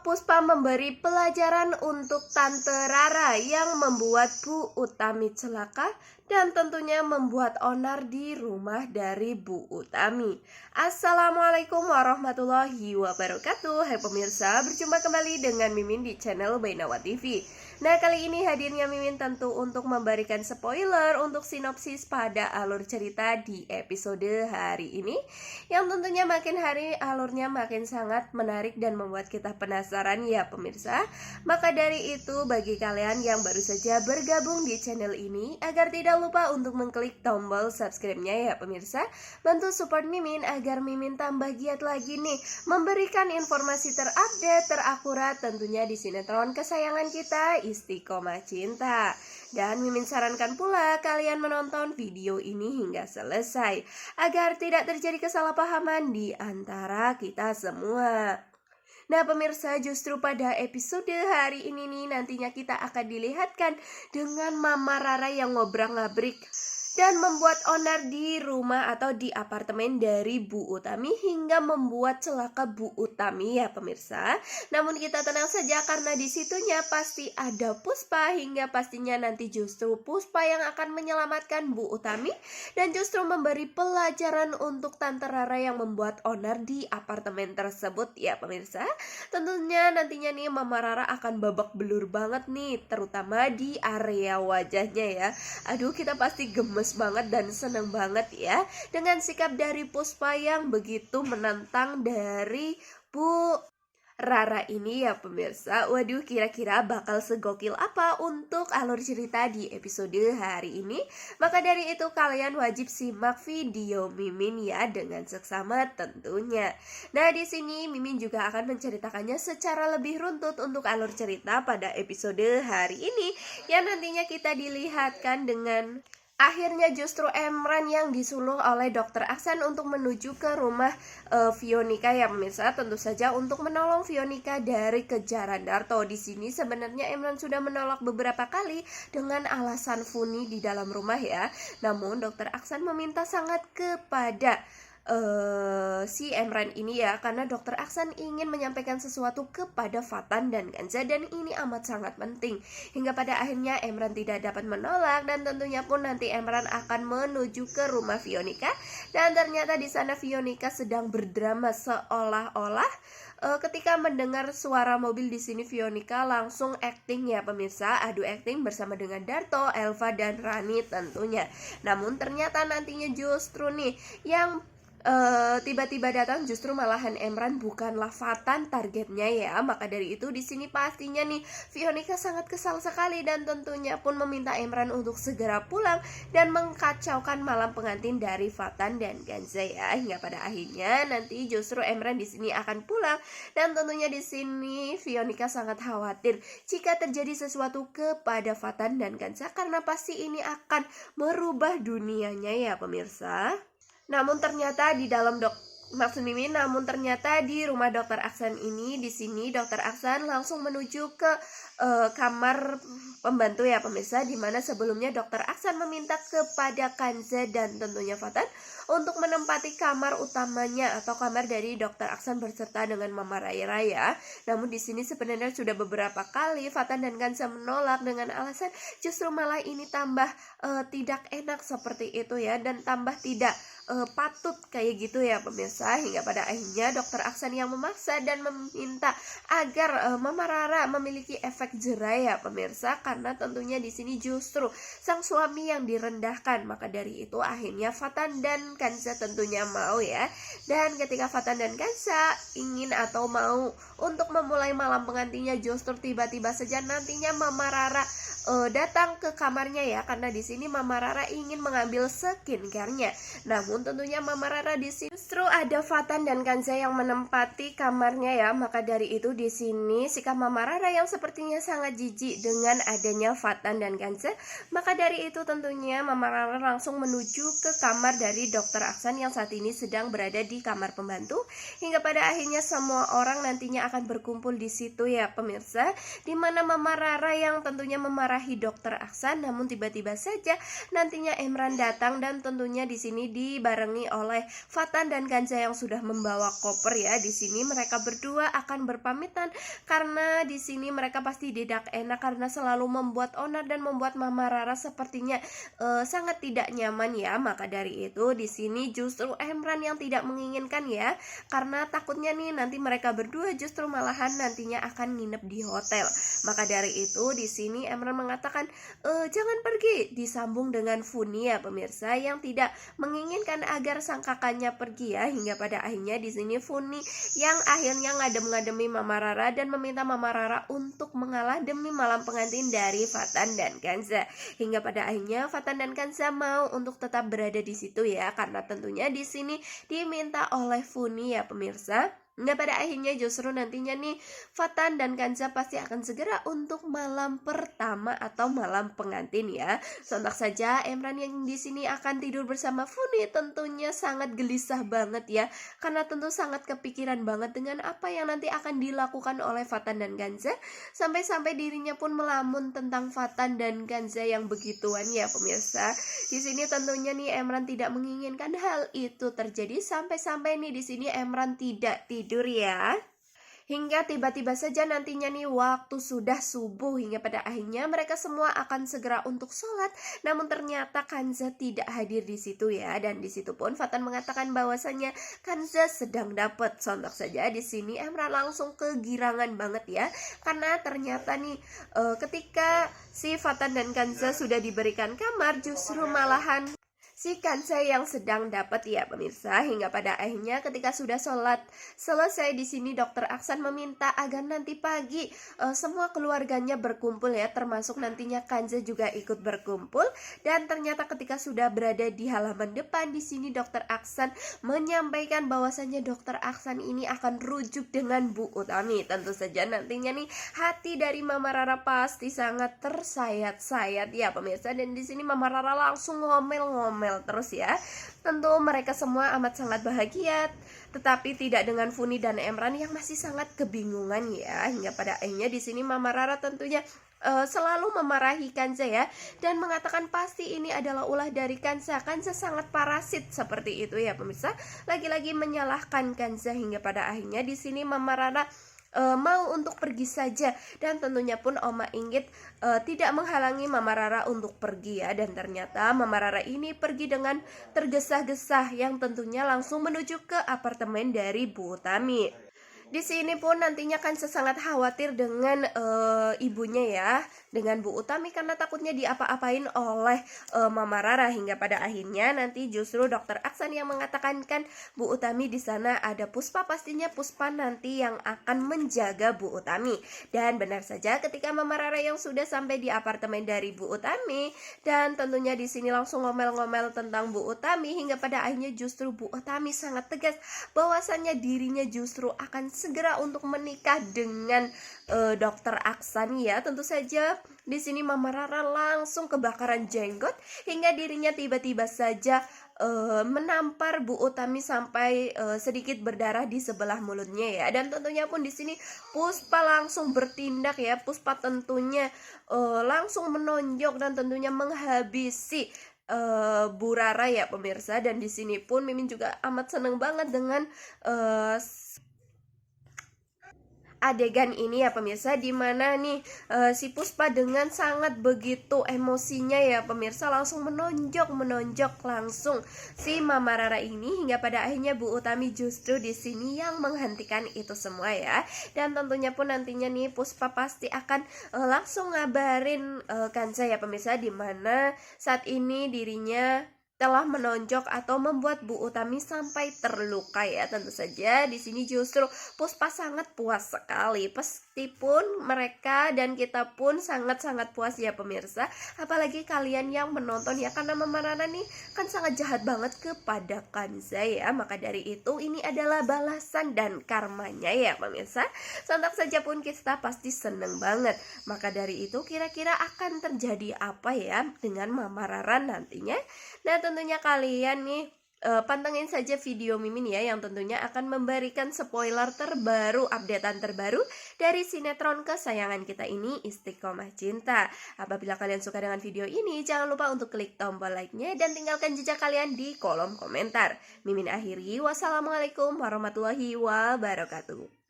Puspa memberi pelajaran untuk Tante Rara yang membuat Bu Utami celaka dan tentunya membuat onar di rumah dari Bu Utami. Assalamualaikum warahmatullahi wabarakatuh. Hai pemirsa, berjumpa kembali dengan Mimin di channel Bainawa TV. Nah, kali ini hadirnya Mimin tentu untuk memberikan spoiler untuk sinopsis pada alur cerita di episode hari ini, yang tentunya makin hari alurnya makin sangat menarik dan membuat kita penasaran ya pemirsa. Maka dari itu, bagi kalian yang baru saja bergabung di channel ini, agar tidak lupa untuk mengklik tombol subscribe-nya ya pemirsa. Bantu support Mimin agar Mimin tambah giat lagi nih memberikan informasi terupdate, terakurat tentunya di sinetron kesayangan kita, Istiqomah Cinta. Dan Mimin sarankan pula kalian menonton video ini hingga selesai agar tidak terjadi kesalahpahaman di antara kita semua. Nah pemirsa, justru pada episode hari ini nih nantinya kita akan dilihatkan dengan Mama Rara yang ngobrak-ngabrik dan membuat onar di rumah atau di apartemen dari Bu Utami hingga membuat celaka Bu Utami ya pemirsa. Namun kita tenang saja karena di situnya pasti ada Puspa, hingga pastinya nanti justru Puspa yang akan menyelamatkan Bu Utami dan justru memberi pelajaran untuk Tante Rara yang membuat onar di apartemen tersebut ya pemirsa. Tentunya nantinya nih Mama Rara akan babak belur banget nih, terutama di area wajahnya ya. Aduh, kita pasti gemes banget dan seneng banget ya dengan sikap dari Puspa yang begitu menantang dari Bu Rara ini ya pemirsa. Waduh, kira-kira bakal segokil apa untuk alur cerita di episode hari ini? Maka dari itu kalian wajib simak video Mimin ya dengan seksama tentunya. Nah, di sini Mimin juga akan menceritakannya secara lebih runtut untuk alur cerita pada episode hari ini, yang nantinya kita dilihatkan dengan akhirnya justru Emran yang disuluh oleh Dokter Aksan untuk menuju ke rumah Fionika ya pemirsa, tentu saja untuk menolong Fionika dari kejaran Darto. Di sini sebenarnya Emran sudah menolak beberapa kali dengan alasan Funi di dalam rumah ya. Namun Dokter Aksan meminta sangat kepada si Emran ini ya, karena Dokter Aksan ingin menyampaikan sesuatu kepada Fatan dan Kanza dan ini amat sangat penting. Hingga pada akhirnya Emran tidak dapat menolak dan tentunya pun nanti Emran akan menuju ke rumah Fionika dan ternyata di sana Fionika sedang berdrama seolah-olah ketika mendengar suara mobil. Di sini Fionika langsung acting ya pemirsa, adu acting bersama dengan Darto, Elva dan Rani tentunya. Namun ternyata nantinya justru nih yang tiba-tiba datang justru malahan Emran, bukanlah Fatan targetnya ya. Maka dari itu di sini pastinya nih Fionika sangat kesal sekali dan tentunya pun meminta Emran untuk segera pulang dan mengkacaukan malam pengantin dari Fatan dan Kanza ya. Hingga pada akhirnya nanti justru Emran di sini akan pulang dan tentunya di sini Fionika sangat khawatir jika terjadi sesuatu kepada Fatan dan Kanza karena pasti ini akan merubah dunianya ya pemirsa. Namun ternyata di dalam namun ternyata di rumah Dokter Aksan ini, di sini Dokter Aksan langsung menuju ke kamar pembantu ya pemirsa, dimana sebelumnya Dokter Aksan meminta kepada Kanza dan tentunya Fatan untuk menempati kamar utamanya atau kamar dari Dokter Aksan berserta dengan Mama Rara ya. Namun di sini sebenarnya sudah beberapa kali Fatan dan Kanza menolak dengan alasan justru malah ini tambah tidak enak seperti itu ya, dan tambah tidak patut kayak gitu ya pemirsa. Hingga pada akhirnya Dokter Aksan yang memaksa dan meminta agar Mama Rara memiliki efek jera ya pemirsa, karena tentunya di sini justru sang suami yang direndahkan. Maka dari itu akhirnya Fatan dan Kanza tentunya mau ya. Dan ketika Fatan dan Kanza ingin atau mau untuk memulai malam pengantinnya, justru tiba-tiba saja nantinya Mama Rara datang ke kamarnya ya, karena di sini Mama Rara ingin mengambil skincare-nya. Namun tentunya Mama Rara di sini justru ada Fatan dan Kanza yang menempati kamarnya ya. Maka dari itu di sini sikap Mama Rara yang sepertinya sangat jijik dengan adanya Fatan dan Kanza. Maka dari itu tentunya Mama Rara langsung menuju ke kamar dari Dokter Aksan yang saat ini sedang berada di kamar pembantu. Hingga pada akhirnya semua orang nantinya akan berkumpul di situ ya pemirsa, dimana Mama Rara yang tentunya memarah memarahi Dokter Aksan, namun tiba-tiba saja nantinya Emran datang dan tentunya di sini dibarengi oleh Fatan dan Kanza yang sudah membawa koper ya. Di sini mereka berdua akan berpamitan karena di sini mereka pasti tidak enak karena selalu membuat onar dan membuat Mama Rara sepertinya sangat tidak nyaman ya. Maka dari itu di sini justru Emran yang tidak menginginkan ya, karena takutnya nih nanti mereka berdua justru malahan nantinya akan nginep di hotel. Maka dari itu di sini Emran mengatakan jangan pergi, disambung dengan Funi ya pemirsa yang tidak menginginkan agar sang kakaknya pergi ya, hingga pada akhirnya di sini Funi yang akhirnya ngadem-ngademi Mama Rara dan meminta Mama Rara untuk mengalah demi malam pengantin dari Fatan dan Kanza. Hingga pada akhirnya Fatan dan Kanza mau untuk tetap berada di situ ya, karena tentunya di sini diminta oleh Funi ya pemirsa. Nah pada akhirnya justru nantinya nih Fatan dan Kanza pasti akan segera untuk malam pertama atau malam pengantin ya. Sontak saja Emran yang di sini akan tidur bersama Funi tentunya sangat gelisah banget ya, karena tentu sangat kepikiran banget dengan apa yang nanti akan dilakukan oleh Fatan dan Kanza. Sampai-sampai dirinya pun melamun tentang Fatan dan Kanza yang begituan ya pemirsa. Di sini tentunya nih Emran tidak menginginkan hal itu terjadi, sampai-sampai nih di sini Emran tidak tidur ya. Hingga tiba-tiba saja nantinya nih waktu sudah subuh, hingga pada akhirnya mereka semua akan segera untuk sholat. Namun ternyata Kanza tidak hadir di situ ya, dan di situ pun Fatan mengatakan bahwasanya Kanza sedang dapat. Sontak saja di sini Emran langsung kegirangan banget ya, karena ternyata nih ketika si Fatan dan Kanza sudah diberikan kamar, justru malahan si Kanza yang sedang dapat ya pemirsa. Hingga pada akhirnya ketika sudah sholat selesai di sini Dokter Aksan meminta agar nanti pagi semua keluarganya berkumpul ya, termasuk nantinya Kanza juga ikut berkumpul. Dan ternyata ketika sudah berada di halaman depan di sini Dokter Aksan menyampaikan bahwasannya Dokter Aksan ini akan rujuk dengan Bu Utami. Tentu saja nantinya nih hati dari Mama Rara pasti sangat tersayat-sayat ya pemirsa, dan di sini Mama Rara langsung ngomel-ngomel terus ya. Tentu mereka semua amat sangat bahagia, tetapi tidak dengan Funi dan Emran yang masih sangat kebingungan ya. Hingga pada akhirnya di sini Mama Rara tentunya selalu memarahi Kanza ya, dan mengatakan pasti ini adalah ulah dari Kanza. Kanza sangat parasit seperti itu ya pemirsa. Lagi-lagi menyalahkan Kanza, hingga pada akhirnya di sini Mama Rara mau untuk pergi saja, dan tentunya pun Oma Inggit tidak menghalangi Mama Rara untuk pergi ya. Dan ternyata Mama Rara ini pergi dengan tergesa-gesa yang tentunya langsung menuju ke apartemen dari Bu Utami. Di sini pun nantinya kan sangat khawatir dengan ibunya ya, dengan Bu Utami, karena takutnya diapa-apain oleh Mama Rara. Hingga pada akhirnya nanti justru Dokter Aksan yang mengatakan kan Bu Utami di sana ada Puspa, pastinya Puspa nanti yang akan menjaga Bu Utami. Dan benar saja ketika Mama Rara yang sudah sampai di apartemen dari Bu Utami, dan tentunya di sini langsung ngomel-ngomel tentang Bu Utami, hingga pada akhirnya justru Bu Utami sangat tegas bahwasannya dirinya justru akan segera untuk menikah dengan Dokter Aksan ya. Tentu saja di sini Mama Rara langsung kebakaran jenggot, hingga dirinya tiba-tiba saja menampar Bu Utami sampai sedikit berdarah di sebelah mulutnya ya. Dan tentunya pun di sini Puspa langsung bertindak ya. Puspa tentunya langsung menonjok dan tentunya menghabisi Bu Rara ya pemirsa. Dan di sini pun Mimin juga amat seneng banget dengan adegan ini ya pemirsa, dimana nih si Puspa dengan sangat begitu emosinya ya pemirsa langsung menonjok langsung si Mama Rara ini, hingga pada akhirnya Bu Utami justru di sini yang menghentikan itu semua ya. Dan tentunya pun nantinya nih Puspa pasti akan langsung ngabarin Kanza ya pemirsa, dimana saat ini dirinya telah menonjok atau membuat Bu Utami sampai terluka ya. Tentu saja di sini justru Puspa sangat puas sekali. Meskipun mereka dan kita pun sangat-sangat puas ya pemirsa. Apalagi kalian yang menonton ya, karena Mama Rara nih kan sangat jahat banget kepada Kanza ya. Maka dari itu ini adalah balasan dan karmanya ya pemirsa. Sontak saja pun kita pasti seneng banget. Maka dari itu kira-kira akan terjadi apa ya dengan Mama Rara nantinya? Nah tentunya kalian nih pantengin saja video Mimin ya, yang tentunya akan memberikan spoiler terbaru, updatean terbaru dari sinetron kesayangan kita ini, Istiqomah Cinta. Apabila kalian suka dengan video ini, jangan lupa untuk klik tombol like-nya dan tinggalkan jejak kalian di kolom komentar. Mimin akhiri, wassalamualaikum warahmatullahi wabarakatuh.